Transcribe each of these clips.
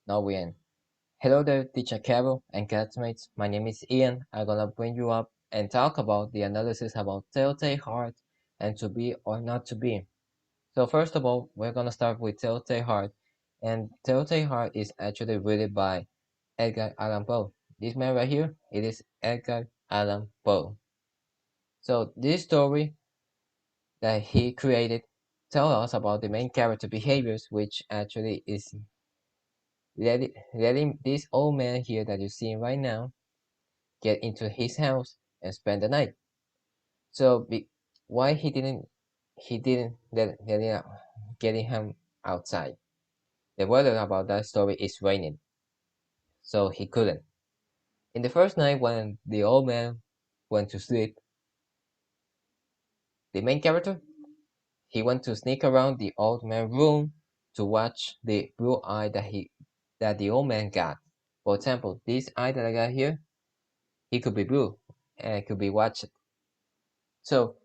Now we end. Hello there, teacher Carol and classmates. My name is Ian. I'm gonna bring you up and talk about the analysis about Telltale Heart and to be or not to be. So first of all, we're gonna start with Telltale Heart, and Telltale Heart is actually written by Edgar Allan Poe. This man right here, it is Edgar Allan Poe. So this story that he created tell us about the main character behaviors, which actually is letting this old man here that you're seeing right now get into his house and spend the night. So why he didn't getting him outside? The weather about that story is raining, so he couldn't. In the first night when the old man went to sleep, the main character he went to sneak around the old man's room to watch the blue eye that the old man got. For example, this eye that I got here, it could be blue and it could be watched. So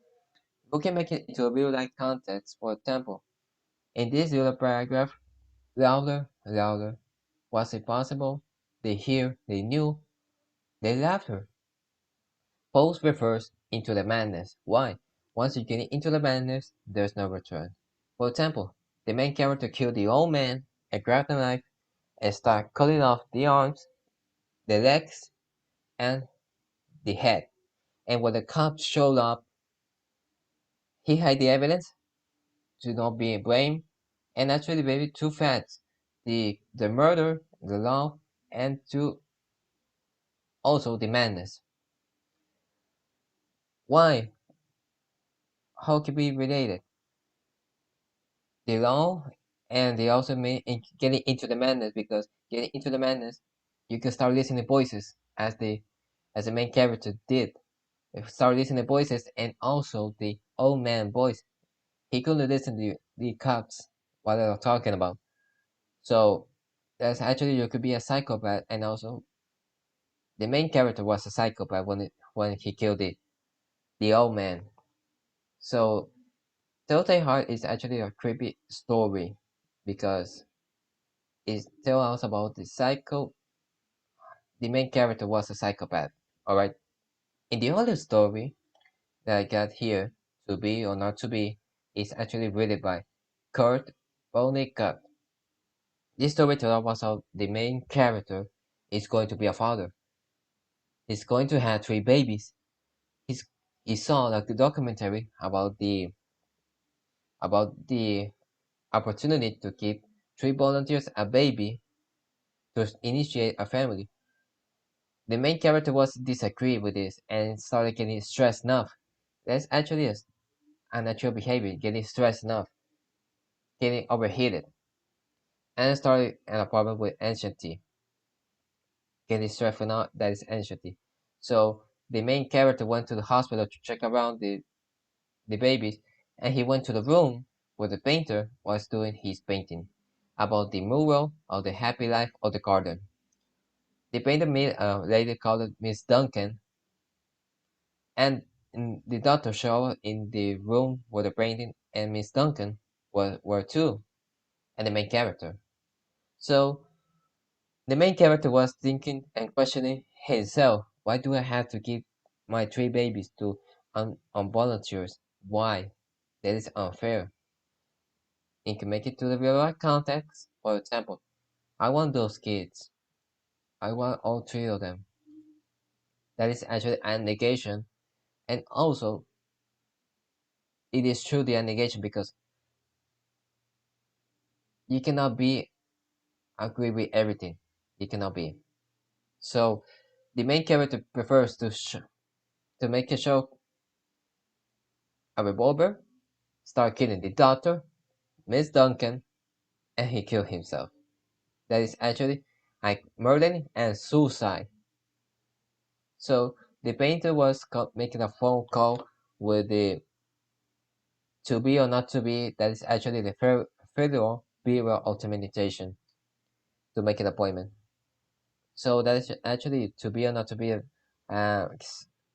we can make it into a real life context. For example, in this little paragraph, louder, louder. Was it possible? They hear, they knew, they laughter. Pose refers into the madness. Why? Once you get into the madness, there's no return. For example, the main character killed the old man and grabbed a knife and started cutting off the arms, the legs, and the head. And when the cops showed up, he hid the evidence to not be blamed, and actually maybe two facts: the murder, the law, and to also the madness. Why? How can be related? The law and they also may getting into the madness, because getting into the madness, you can start listening to voices as the main character did. You start listening to voices and also the old man voice. He couldn't listen to the cops what they were talking about. So that's actually you could be a psychopath, and also the main character was a psychopath when he killed the old man. So Telltale Heart is actually a creepy story because it tells us about the main character was a psychopath. Alright. In the other story that I got here, To Be or Not to Be, is actually written by Kurt Vonnegut. This story tells us how the main character is going to be a father. He's going to have three babies. He's, he saw like the documentary about the opportunity to give three volunteers a baby to initiate a family. The main character was disagree with this and started getting stressed enough. That's actually a natural behavior, getting stressed enough, getting overheated, and started an problem with anxiety, getting stressed enough that is anxiety. So the main character went to the hospital to check around the babies, and he went to the room where the painter was doing his painting about the mural of the happy life of the garden. The painter made a lady called Miss Duncan, and the doctor showed in the room where the painting and Miss Duncan were too, and the main character. So the main character was thinking and questioning himself. Why do I have to give my three babies to on volunteers? Why? That is unfair. You can make it to the real life context. For example, I want those kids. I want all three of them. That is actually a negation. And also, it is true the negation because you cannot be agree with everything. You cannot be. So the main character prefers to make a show a revolver, start killing the doctor, Miss Duncan, and he killed himself. That is actually like murdering and suicide. So the painter was making a phone call with the To Be or Not to Be. That is actually the Federal Bureau of Communication to make an appointment. So that is actually To Be or Not to Be a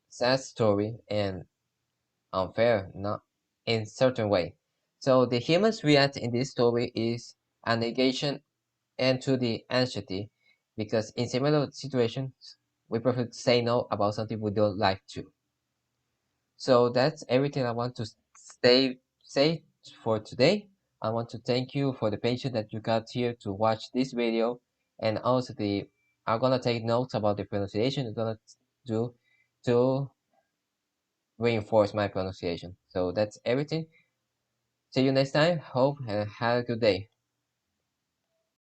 sad story and unfair, not in certain way. So the humans react in this story is a negation and to the anxiety, because in similar situations, we prefer to say no about something we don't like to. So that's everything I want to say for today. I want to thank you for the patience that you got here to watch this video, and also I'm gonna take notes about the pronunciation. I'm gonna do to reinforce my pronunciation. So that's everything. See you next time. Hope and have a good day.